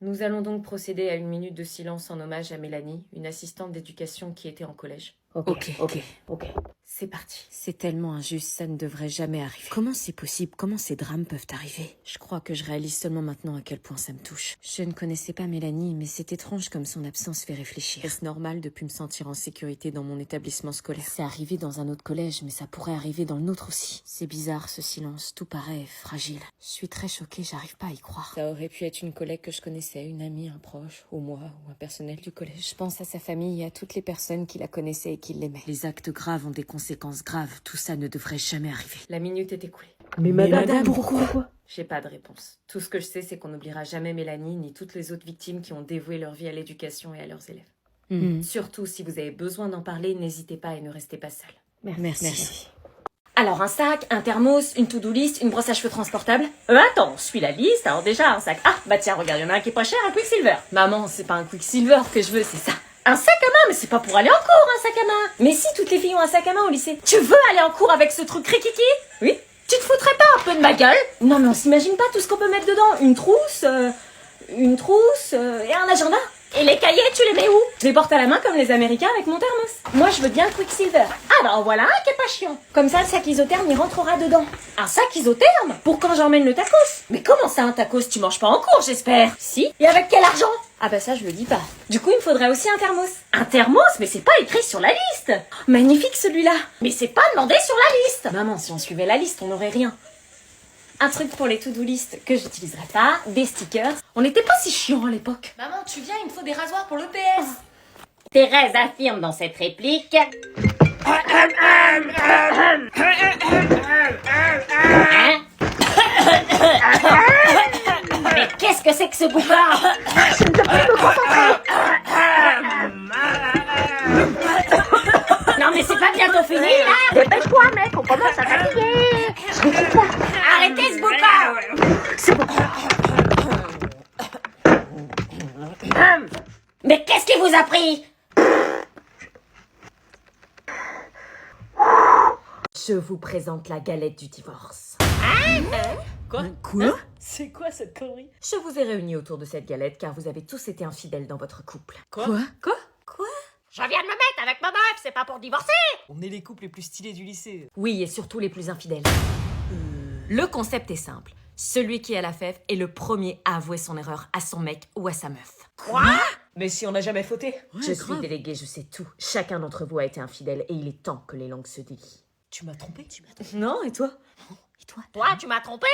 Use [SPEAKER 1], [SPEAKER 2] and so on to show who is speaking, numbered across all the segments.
[SPEAKER 1] Nous allons donc procéder à une minute de silence en hommage à Mélanie, une assistante d'éducation qui était en collège.
[SPEAKER 2] Ok.
[SPEAKER 1] C'est parti.
[SPEAKER 2] C'est tellement injuste, ça ne devrait jamais arriver. Comment c'est possible? Comment ces drames peuvent arriver? Je crois que je réalise seulement maintenant à quel point ça me touche. Je ne connaissais pas Mélanie, mais c'est étrange comme son absence fait réfléchir. Est-ce normal de plus me sentir en sécurité dans mon établissement scolaire? C'est arrivé dans un autre collège, mais ça pourrait arriver dans le nôtre aussi. C'est bizarre ce silence, tout paraît fragile. Je suis très choquée, j'arrive pas à y croire. Ça aurait pu être une collègue que je connaissais, une amie, un proche, ou moi, ou un personnel du collège. Je pense à sa famille et à toutes les personnes qui la connaissaient et qui l'aimaient. Les actes graves ont des conséquences graves, tout ça ne devrait jamais arriver.
[SPEAKER 1] La minute est écoulée.
[SPEAKER 3] Mais madame, pourquoi?
[SPEAKER 1] J'ai pas de réponse. Tout ce que je sais, c'est qu'on n'oubliera jamais Mélanie ni toutes les autres victimes qui ont dévoué leur vie à l'éducation et à leurs élèves. Surtout, si vous avez besoin d'en parler, n'hésitez pas et ne restez pas seul.
[SPEAKER 2] Merci.
[SPEAKER 4] Alors un sac, un thermos, une to-do list, une brosse à cheveux transportable. Attends, je suis la liste, alors déjà un sac. Ah, bah tiens, regarde, il y en a un qui est pas cher, un Quicksilver. Maman, c'est pas un Quicksilver que je veux, c'est ça. Un sac à main, mais c'est pas pour aller en cours, un sac à main. Mais si, toutes les filles ont un sac à main au lycée. Tu veux aller en cours avec ce truc rikiki? Oui. Tu te foutrais pas un peu de ma gueule? Non mais on s'imagine pas tout ce qu'on peut mettre dedans. Une trousse et un agenda. Et les cahiers, tu les mets où? Je les porte à la main comme les Américains avec mon thermos. Moi, je veux bien un Quicksilver. Ah bah en voilà un qui est pas chiant. Comme ça, le sac isotherme, il rentrera dedans. Un sac isotherme? Pour quand j'emmène le tacos? Mais comment ça, un tacos? Tu manges pas en cours, j'espère. Si. Et avec quel argent? Ah bah ça, je le dis pas. Du coup, il me faudrait aussi un thermos. Un thermos? Mais c'est pas écrit sur la liste. Magnifique celui-là. Mais c'est pas demandé sur la liste. Maman, si on suivait la liste, on n'aurait rien. Un truc pour les to-do list que j'utiliserai pas, des stickers. On n'était pas si chiant à l'époque. Maman, tu viens, il me faut des rasoirs pour l'EPS. Thérèse affirme dans cette réplique. Hein? Mais qu'est-ce que c'est que ce bouffard? Non mais c'est pas bientôt fini là?
[SPEAKER 3] Dépêche-toi, mec, on commence à fatiguer.
[SPEAKER 4] Arrêtez ce bouffard! Mais qu'est-ce qui vous a pris? Je vous présente la galette du divorce.
[SPEAKER 1] Quoi? C'est quoi cette connerie?
[SPEAKER 4] Je vous ai réunis autour de cette galette car vous avez tous été infidèles dans votre couple.
[SPEAKER 1] Quoi?
[SPEAKER 4] Je viens de me mettre avec ma meuf, c'est pas pour divorcer!
[SPEAKER 5] On est les couples les plus stylés du lycée.
[SPEAKER 4] Oui, et surtout les plus infidèles. Le concept est simple. Celui qui a la fève est le premier à avouer son erreur à son mec ou à sa meuf.
[SPEAKER 5] Quoi? Mais si on n'a jamais fauté.
[SPEAKER 4] Je suis déléguée, je sais tout. Chacun d'entre vous a été infidèle et il est temps que les langues se délient.
[SPEAKER 5] Tu m'as trompé?
[SPEAKER 4] Non, et toi?
[SPEAKER 6] Toi, tu m'as trompé?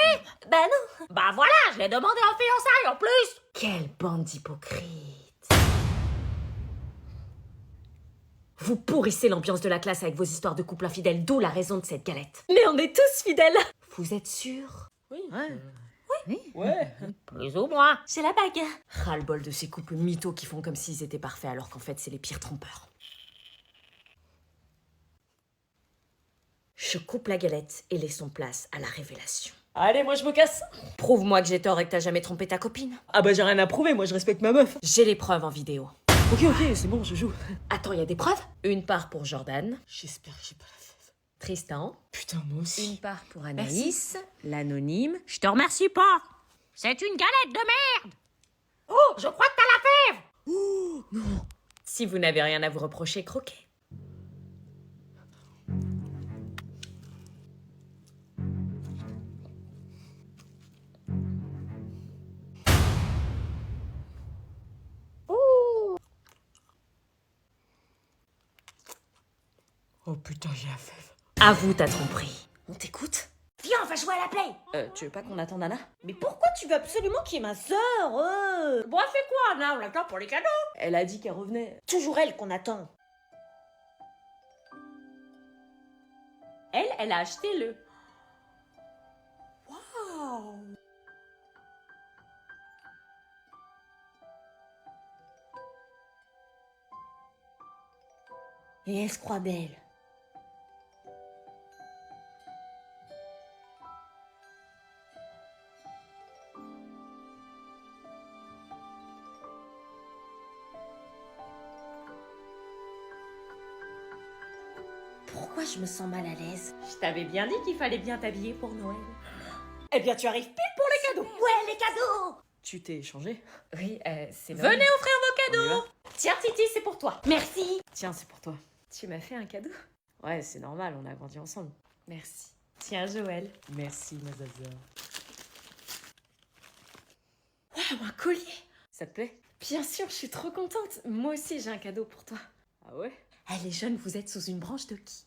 [SPEAKER 4] Bah non.
[SPEAKER 6] Bah voilà, je l'ai demandé en fiançailles en plus.
[SPEAKER 4] Quelle bande d'hypocrites. Vous pourrissez l'ambiance de la classe avec vos histoires de couple infidèles, d'où la raison de cette galette. Mais on est tous fidèles. Vous êtes sûrs?
[SPEAKER 5] Ouais.
[SPEAKER 6] Plus ou moins.
[SPEAKER 4] J'ai la bague. Ras-le-bol de ces couples mythos qui font comme s'ils étaient parfaits alors qu'en fait c'est les pires trompeurs. Je coupe la galette et laissons place à la révélation.
[SPEAKER 5] Allez, moi je me casse.
[SPEAKER 4] Prouve-moi que j'ai tort et que t'as jamais trompé ta copine.
[SPEAKER 5] Ah bah j'ai rien à prouver, moi je respecte ma meuf.
[SPEAKER 4] J'ai les preuves en vidéo.
[SPEAKER 5] Ok, c'est bon, je joue.
[SPEAKER 4] Attends, il y a des preuves? Une part pour Jordan,
[SPEAKER 5] J'espère que j'ai pas la fève.
[SPEAKER 4] Tristan,
[SPEAKER 5] Putain, moi aussi.
[SPEAKER 2] Une part pour Anaïs, l'anonyme.
[SPEAKER 6] Je te remercie pas. C'est une galette de merde. Oh, je crois que t'as la fève.
[SPEAKER 4] si vous n'avez rien à vous reprocher, croquez.
[SPEAKER 5] Oh putain, j'ai la fève.
[SPEAKER 4] Avoue ta tromperie.
[SPEAKER 2] On t'écoute?
[SPEAKER 6] Viens, on va jouer à la play.
[SPEAKER 2] Tu veux pas qu'on attende Anna?
[SPEAKER 3] Mais pourquoi tu veux absolument qu'il y ait ma sœur?
[SPEAKER 6] Bon, c'est quoi, Anna? On l'attend pour les cadeaux.
[SPEAKER 5] Elle a dit qu'elle revenait.
[SPEAKER 3] Toujours elle qu'on attend.
[SPEAKER 4] Elle a acheté le...
[SPEAKER 3] Et elle se croit belle. Pourquoi je me sens mal à l'aise?
[SPEAKER 4] Je t'avais bien dit qu'il fallait bien t'habiller pour Noël.
[SPEAKER 3] Eh bien, tu arrives pile pour les cadeaux.
[SPEAKER 6] Ouais, les cadeaux.
[SPEAKER 5] Tu t'es changé?
[SPEAKER 1] Oui, c'est
[SPEAKER 4] Venez
[SPEAKER 1] Noël.
[SPEAKER 4] offrir vos cadeaux. Tiens, Titi, c'est pour toi. Merci.
[SPEAKER 5] Tiens, c'est pour toi.
[SPEAKER 1] Tu m'as fait un cadeau?
[SPEAKER 5] Ouais, c'est normal, on a grandi ensemble.
[SPEAKER 1] Merci. Tiens, Joël.
[SPEAKER 5] Merci, ma zaza.
[SPEAKER 1] Waouh, un collier!
[SPEAKER 5] Ça te plaît?
[SPEAKER 1] Bien sûr, je suis trop contente. Moi aussi, j'ai un cadeau pour toi.
[SPEAKER 5] Ah ouais?
[SPEAKER 1] Elle est jeune, vous êtes sous une branche de qui?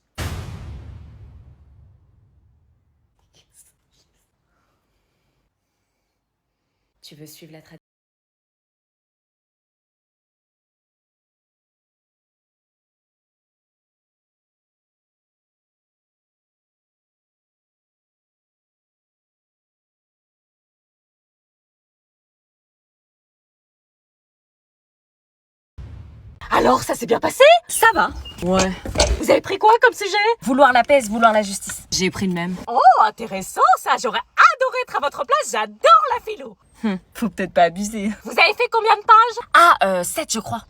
[SPEAKER 1] Tu veux suivre la tradition?
[SPEAKER 4] Alors, ça s'est bien passé? Ça va.
[SPEAKER 5] Ouais.
[SPEAKER 4] Vous avez pris quoi comme sujet? Vouloir la paix, vouloir la justice.
[SPEAKER 5] J'ai pris le même.
[SPEAKER 4] Oh, intéressant ça. J'aurais adoré être à votre place. J'adore la philo.
[SPEAKER 5] Faut peut-être pas abuser.
[SPEAKER 4] Vous avez fait combien de pages? Ah, 7 je crois.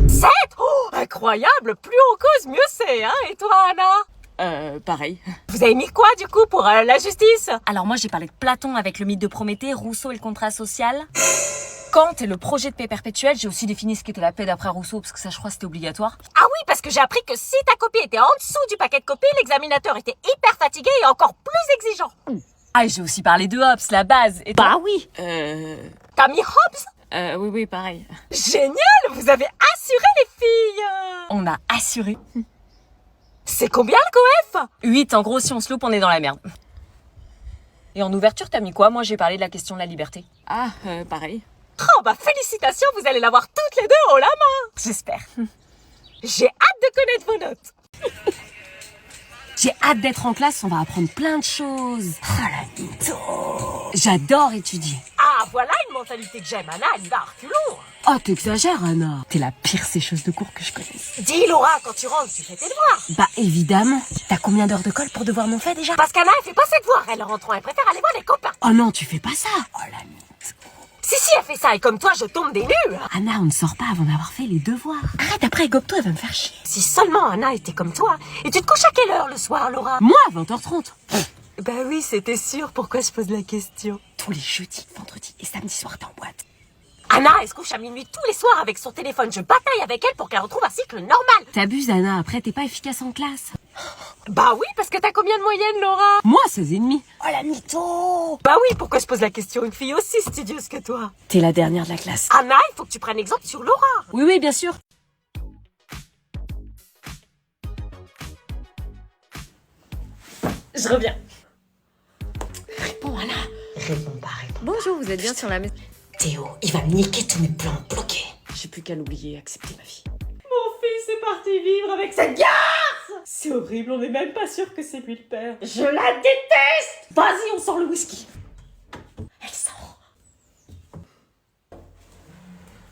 [SPEAKER 4] 7? Oh, incroyable. Plus on cause, mieux c'est, hein? Et toi, Anna?
[SPEAKER 5] Pareil.
[SPEAKER 4] Vous avez mis quoi du coup pour la justice? Alors moi j'ai parlé de Platon avec le mythe de Prométhée, Rousseau et le contrat social. Kant et le projet de paix perpétuelle, j'ai aussi défini ce qu'était la paix d'après Rousseau parce que ça je crois c'était obligatoire. Ah oui, parce que j'ai appris que si ta copie était en dessous du paquet de copies, l'examinateur était hyper fatigué et encore plus exigeant. Ah et j'ai aussi parlé de Hobbes, la base. Et toi? Bah oui. T'as mis Hobbes?
[SPEAKER 5] Oui, pareil.
[SPEAKER 4] Génial, vous avez assuré les filles. On a assuré. C'est combien le coef? 8, en gros si on se loupe on est dans la merde. Et en ouverture t'as mis quoi? Moi j'ai parlé de la question de la liberté.
[SPEAKER 5] Ah, pareil.
[SPEAKER 4] Oh bah félicitations, vous allez l'avoir toutes les deux haut la main. J'espère. J'ai hâte de connaître vos notes. J'ai hâte d'être en classe, on va apprendre plein de choses. Oh la mytho. J'adore étudier. Ah voilà une mentalité que j'aime, Anna, elle y va à reculons. Oh t'exagères Anna. T'es la pire sécheuse de cours que je connaisse. Dis Laura, quand tu rentres, tu fais tes devoirs. Bah évidemment. T'as combien d'heures de colle pour devoir non fait déjà? Parce qu'Anna elle fait pas ses devoirs, elle en rentrant, elle préfère aller voir les copains. Oh non, tu fais pas ça. Oh la mytho. Si, elle fait ça, et comme toi, je tombe des nues. Anna, on ne sort pas avant d'avoir fait les devoirs. Arrête, après, égope-toi, elle va me faire chier. Si seulement Anna était comme toi. Et tu te couches à quelle heure le soir, Laura? Moi, à 20h30. Bah oui, c'était sûr, pourquoi je pose la question? Tous les jeudis, vendredis et samedis soirs, t'es en boîte. Anna, elle se couche à minuit tous les soirs avec son téléphone. Je bataille avec elle pour qu'elle retrouve un cycle normal. T'abuses, Anna, après, t'es pas efficace en classe. Bah oui, parce que t'as combien de moyenne, Laura? Moi, 16,5. Oh la mytho. Bah oui, pourquoi je pose la question? Une fille aussi studieuse que toi. T'es la dernière de la classe. Anna, il faut que tu prennes exemple sur Laura. Oui, bien sûr.
[SPEAKER 1] Je reviens.
[SPEAKER 4] Réponds, Anna. Réponds pas.
[SPEAKER 1] Bonjour, vous êtes bien sur la maison.
[SPEAKER 4] Théo, il va me niquer tous mes plans bloqués.
[SPEAKER 5] J'ai plus qu'à l'oublier et accepter ma vie.
[SPEAKER 4] Mon fils est parti vivre avec cette garce. C'est horrible, on n'est même pas sûr que c'est lui le père. Je la déteste. Vas-y, on sort le whisky. Elle sort.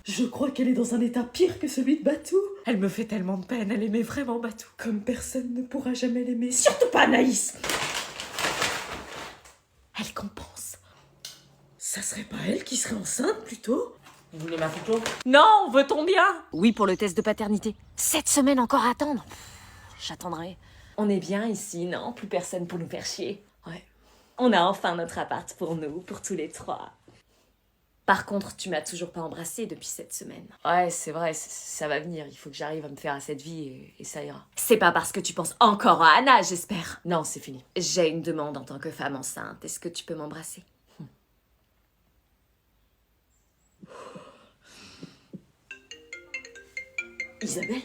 [SPEAKER 4] Je crois qu'elle est dans un état pire que celui de Batou. Elle me fait tellement de peine, elle aimait vraiment Batou. Comme personne ne pourra jamais l'aimer, surtout pas Anaïs. Elle compense. Ça serait pas elle qui serait enceinte plutôt?
[SPEAKER 5] Vous voulez ma photo?
[SPEAKER 4] Non, veut-on bien?
[SPEAKER 2] Oui, pour le test de paternité. 7 semaines encore à attendre. J'attendrai.
[SPEAKER 1] On est bien ici, non? Plus personne pour nous faire chier.
[SPEAKER 5] Ouais.
[SPEAKER 1] On a enfin notre appart pour nous, pour tous les 3. Par contre, tu m'as toujours pas embrassé depuis 7 semaines.
[SPEAKER 5] Ouais, c'est vrai, ça va venir. Il faut que j'arrive à me faire à cette vie et ça ira.
[SPEAKER 1] C'est pas parce que tu penses encore à Anna, j'espère.
[SPEAKER 5] Non, c'est fini.
[SPEAKER 1] J'ai une demande en tant que femme enceinte. Est-ce que tu peux m'embrasser?
[SPEAKER 5] Isabelle?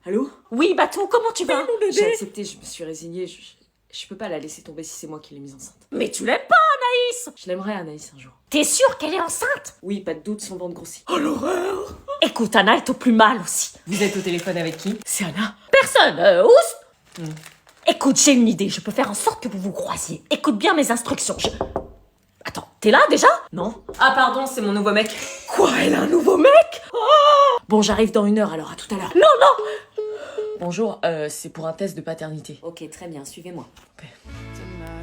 [SPEAKER 5] Allô?
[SPEAKER 4] Oui, Batou, comment tu vas? Mon
[SPEAKER 5] J'ai accepté, je me suis résignée. Je peux pas la laisser tomber si c'est moi qui l'ai mise enceinte.
[SPEAKER 4] Mais tu l'aimes pas, Anaïs?
[SPEAKER 5] Je l'aimerais, Anaïs, un jour.
[SPEAKER 4] T'es sûre qu'elle est enceinte?
[SPEAKER 5] Oui, pas de doute, son ventre grossit.
[SPEAKER 4] Oh l'horreur! Écoute, Anna est au plus mal aussi.
[SPEAKER 5] Vous êtes au téléphone avec qui? C'est Anna.
[SPEAKER 4] Personne, oust! Écoute, j'ai une idée, je peux faire en sorte que vous vous croisiez. Écoute bien mes instructions, Attends, t'es là déjà?
[SPEAKER 5] Non. Ah pardon, c'est mon nouveau mec.
[SPEAKER 4] Quoi, elle a un nouveau mec? Oh! Bon, j'arrive dans 1 heure, alors à tout à l'heure. Non, non!
[SPEAKER 5] Bonjour, c'est pour un test de paternité.
[SPEAKER 2] Ok, très bien, suivez-moi.
[SPEAKER 5] Ok.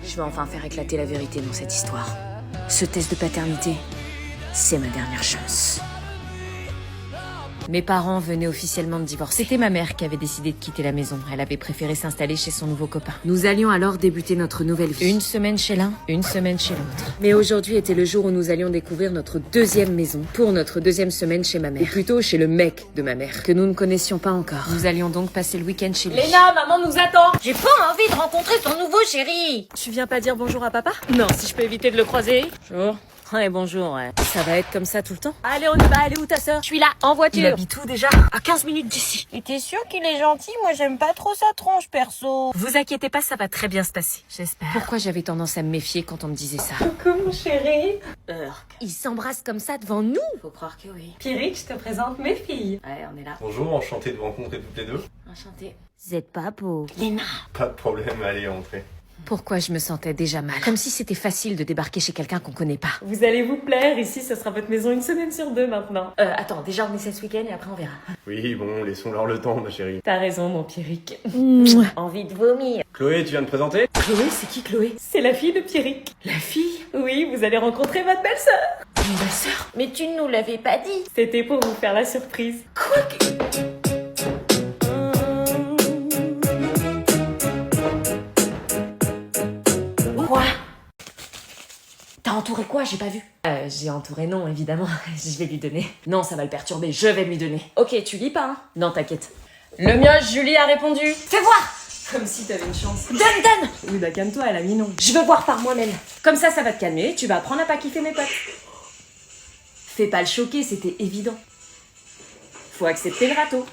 [SPEAKER 2] Je vais enfin faire éclater la vérité dans cette histoire. Ce test de paternité, c'est ma dernière chance. Mes parents venaient officiellement de divorcer. C'était ma mère qui avait décidé de quitter la maison. Elle avait préféré s'installer chez son nouveau copain. Nous allions alors débuter notre nouvelle vie. Une semaine chez l'un, une semaine chez l'autre. Mais aujourd'hui était le jour où nous allions découvrir notre deuxième maison pour notre deuxième semaine chez ma mère. Ou plutôt chez le mec de ma mère, que nous ne connaissions pas encore. Nous allions donc passer le week-end chez lui.
[SPEAKER 4] Léna, maman nous attend.
[SPEAKER 3] J'ai pas envie de rencontrer ton nouveau chéri.
[SPEAKER 2] Tu viens pas dire bonjour à papa? Non, si je peux éviter de le croiser. Bonjour. Ouais, bonjour, ouais. Ça va être comme ça tout le temps? Allez, on y va. Elle est où ta sœur?
[SPEAKER 3] Je suis là, en voiture.
[SPEAKER 2] Il habite où déjà? À 15 minutes d'ici.
[SPEAKER 3] Et t'es sûr qu'il est gentil? Moi, j'aime pas trop sa tronche, perso.
[SPEAKER 2] Vous inquiétez pas, ça va très bien se passer. J'espère. Pourquoi j'avais tendance à me méfier quand on me disait ça?
[SPEAKER 4] Coucou mon chéri.
[SPEAKER 2] Ils s'embrassent comme ça devant nous?
[SPEAKER 5] Faut croire que oui.
[SPEAKER 4] Pierrick, je te présente mes filles.
[SPEAKER 5] Ouais, on est là.
[SPEAKER 7] Bonjour, enchanté de vous rencontrer toutes les deux.
[SPEAKER 5] Enchanté.
[SPEAKER 2] Vous êtes pas beau.
[SPEAKER 7] Pas de problème, allez, entrez.
[SPEAKER 2] Pourquoi je me sentais déjà mal? Comme si c'était facile de débarquer chez quelqu'un qu'on connaît pas.
[SPEAKER 4] Vous allez vous plaire, ici ce sera votre maison une semaine sur deux maintenant. Attends, déjà on essaie ce week-end et après on verra.
[SPEAKER 7] Oui, bon, laissons-leur le temps, ma chérie.
[SPEAKER 4] T'as raison mon Pierrick.
[SPEAKER 3] Envie de vomir.
[SPEAKER 7] Chloé, tu viens de présenter?
[SPEAKER 2] Chloé, c'est qui Chloé?
[SPEAKER 4] C'est la fille de Pierrick.
[SPEAKER 2] La fille?
[SPEAKER 4] Oui, vous allez rencontrer votre belle-sœur.
[SPEAKER 2] Une belle-sœur?
[SPEAKER 3] Mais tu ne nous l'avais pas dit.
[SPEAKER 4] C'était pour vous faire la surprise.
[SPEAKER 3] Quoi? T'as entouré quoi? J'ai pas vu.
[SPEAKER 5] J'ai entouré non, évidemment. Je vais lui donner. Non, ça va le perturber, je vais lui donner. Ok, tu lis pas, hein? Non, t'inquiète. Le mien, Julie a répondu.
[SPEAKER 3] Fais voir.
[SPEAKER 5] Comme si t'avais une chance.
[SPEAKER 3] Donne.
[SPEAKER 4] Oui, bah calme-toi, elle a mis non.
[SPEAKER 3] Je veux voir par moi-même.
[SPEAKER 5] Comme ça va te calmer, tu vas apprendre à pas kiffer mes potes. Fais pas le choquer, c'était évident. Faut accepter le râteau.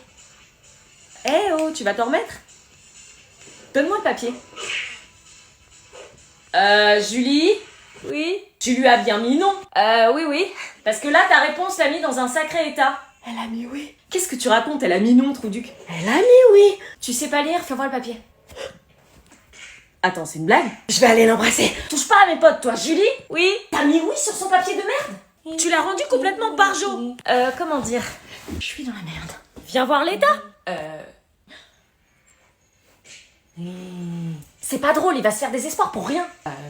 [SPEAKER 5] Eh oh, tu vas t'en remettre? Donne-moi le papier. Julie? Oui? Tu lui as bien mis non? Oui. Parce que là, ta réponse l'a mis dans un sacré état.
[SPEAKER 4] Elle a mis oui.
[SPEAKER 5] Qu'est-ce que tu racontes? Elle a mis non, Trouduc.
[SPEAKER 4] Elle a mis oui.
[SPEAKER 5] Tu sais pas lire? Fais voir le papier. Attends, c'est une blague?
[SPEAKER 4] Je vais aller l'embrasser.
[SPEAKER 5] Touche pas à mes potes, toi. Julie? Oui? T'as mis oui sur son papier de merde? Tu l'as rendu complètement barjo. Comment dire? Je suis dans la merde.
[SPEAKER 4] Viens voir l'état.
[SPEAKER 5] C'est pas drôle, il va se faire des espoirs pour rien.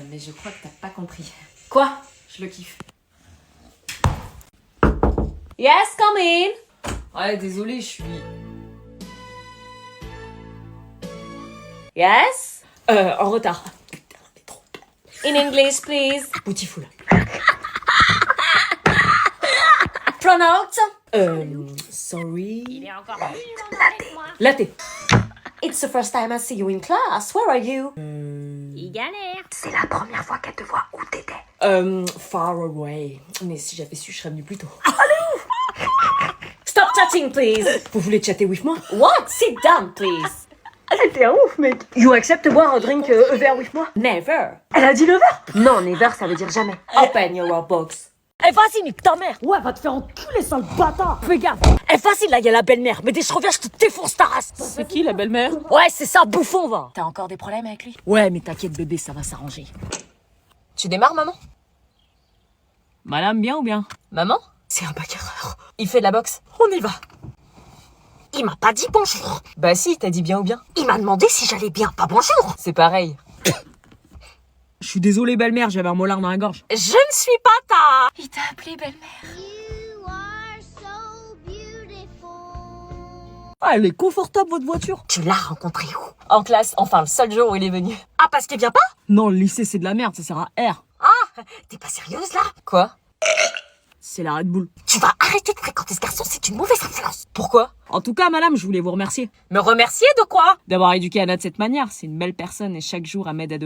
[SPEAKER 5] Mais je crois que t'as pas compris. Quoi? Je le kiffe. Yes, come in. Ouais, désolé, je suis... Yes? En retard. In English, please. Beautiful. Pronounce. Sorry.
[SPEAKER 6] Il est encore plus avec moi.
[SPEAKER 5] Latte. It's the first time I see you in class. Where are you?
[SPEAKER 6] Il galère.
[SPEAKER 3] C'est la première fois qu'elle te voit où t'étais.
[SPEAKER 5] Far away. Mais si j'avais su, je serais venue plus tôt. Stop chatting, please. Vous voulez chatter with moi? What? Sit down, please.
[SPEAKER 4] T'es un ouf, mec. You accept boire un drink a verre with moi?
[SPEAKER 5] Never.
[SPEAKER 4] Elle a dit le verre.
[SPEAKER 5] Non, never, ça veut dire jamais. Open your box.
[SPEAKER 4] Eh, vas-y, nique ta mère. Ouais, va te faire enculer, sale bâtard. Fais gaffe. Eh, vas-y, là, y a la belle-mère. Mais dès que je reviens, je te défonce ta race.
[SPEAKER 2] C'est qui la belle-mère?
[SPEAKER 4] Ouais, c'est ça, bouffon, va.
[SPEAKER 5] T'as encore des problèmes avec lui?
[SPEAKER 4] Ouais, mais t'inquiète, bébé, ça va s'arranger.
[SPEAKER 5] Tu démarres, maman?
[SPEAKER 2] Madame, bien ou bien?
[SPEAKER 5] Maman?
[SPEAKER 4] C'est un bagarreur.
[SPEAKER 5] Il fait de la boxe.
[SPEAKER 4] On y va. Il m'a pas dit bonjour.
[SPEAKER 5] Bah si, t'as dit bien ou bien.
[SPEAKER 4] Il m'a demandé si j'allais bien, pas bonjour.
[SPEAKER 5] C'est pareil.
[SPEAKER 2] Je suis désolé, belle-mère, j'avais un molar dans la gorge.
[SPEAKER 4] Je ne suis pas ta...
[SPEAKER 5] Il t'a appelé belle-mère.
[SPEAKER 6] You are so beautiful.
[SPEAKER 2] Ah, elle est confortable, votre voiture.
[SPEAKER 4] Tu l'as rencontré où?
[SPEAKER 5] En classe, enfin le seul jour où il est venu.
[SPEAKER 4] Ah, parce qu'il vient pas?
[SPEAKER 2] Non, le lycée, c'est de la merde, ça sert à R.
[SPEAKER 4] Ah, t'es pas sérieuse, là?
[SPEAKER 5] Quoi?
[SPEAKER 2] C'est la Red Bull.
[SPEAKER 4] Tu vas arrêter de fréquenter ce garçon, c'est une mauvaise influence.
[SPEAKER 5] Pourquoi?
[SPEAKER 2] En tout cas, madame, je voulais vous remercier
[SPEAKER 4] Me remercier de quoi?
[SPEAKER 2] d'avoir éduqué Anna de cette manière. C'est une belle personne et chaque jour, elle m'aide à devenir